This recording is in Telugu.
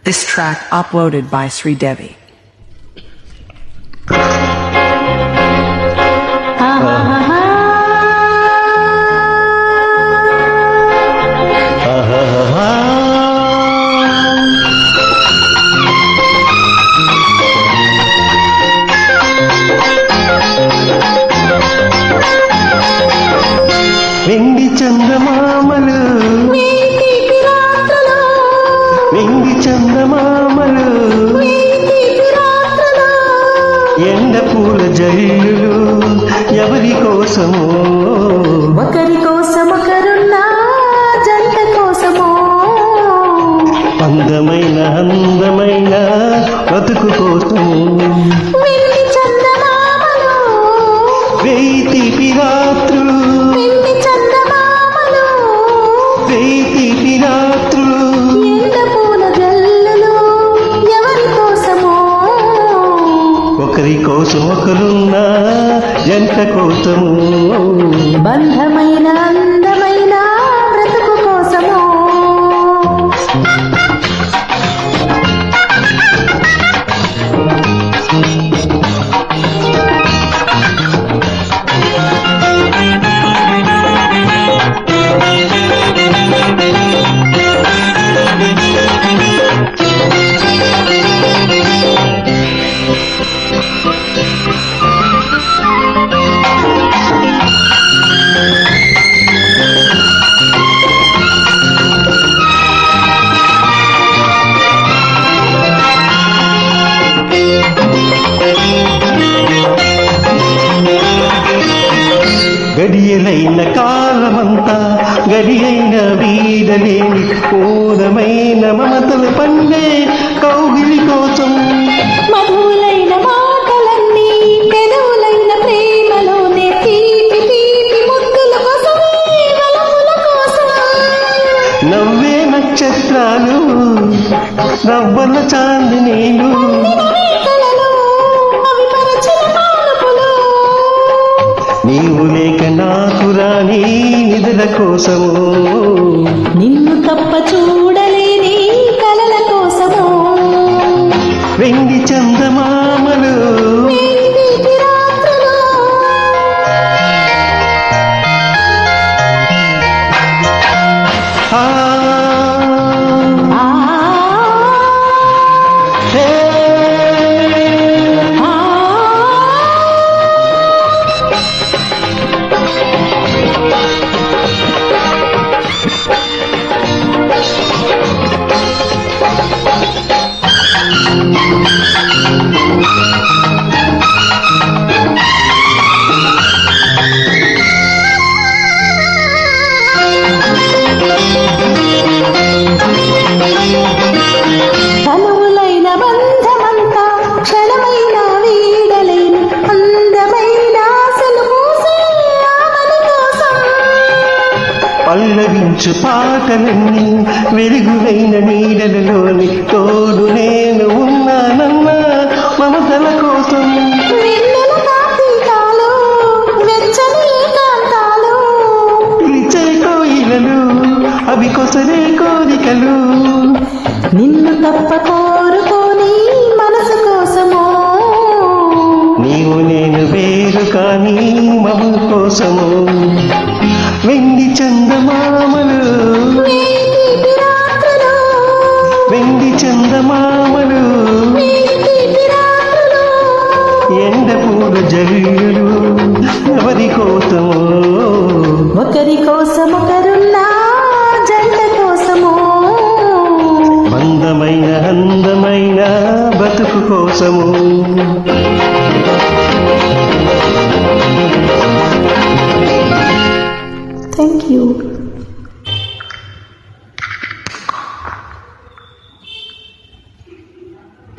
This track uploaded by Sri Devi. వెండి చందమామలు వెండి చందమామలు ఎండ పూల జల్లులు ఎవరి కోసమో ఒకరి కోసమొకరున్నా జంట కోసమో అందమైన అందమైన బ్రతుకు కోసము వెండి చందమామలు వెయ్యి తీపి రాత్రులు వెండి చందమామలు వెయ్యి తీపి రాత్రులు ఎండ పూల జల్లులు ఎవరి కోసమో ఒకరి కోసం ఒకరున్నా జంట కోసము బంధమైన అందమైన బ్రతుకు కోసమో గడియలైన కాలమంతా గడియైన వీడలేని పూరమైన మమతలు పండే కౌగిలి కోసం మధువులైన మాటలన్నీ పెదవులైన ప్రేమలోనే తీపి తీపి ముద్దుల కోసమే వలపుల కోసం నవ్వే నక్షత్రాలు నవ్వల చాందినీలు కలలు అవి పరచిన పాలపులు నీవు లేక నాకు రాని నిధుల కోసము నిన్ను తప్ప చూడలేని కలల కోసమో వెండి చందమామలు వెండి రాత్రులు ఆ, ఆ హే, ఆ తనువులైన బంధమంతా క్షణమైన వీడలేని అందమైన ఆశలు పూసే ఆమని కోసం పల్లవించు పాటలన్నీ వెలుగులైన నీడలలోని తోడు నేను ఉన్నానన్నా మమతల కోసం వెన్నెల కార్తీకాలు వెచ్చని ఏకాంతాలు పిలిచే కోయిలలు అవి కొసరే కోరికలు నిన్ను తప్ప కోరుకోని మనసు కోసమో నీవు నేను వేరు కానీ మము కోసము వెండి చందమామలు వెండి రాత్రులు వెండి చందమామలు వెండి రాత్రులు ఎండ పూల జల్లులు ఎవరి కోసము ఒకరి కోసమొకరున్నా జంట కోసమో అందమైన అందమైన బతుకు కోసము థ్యాంక్ యూ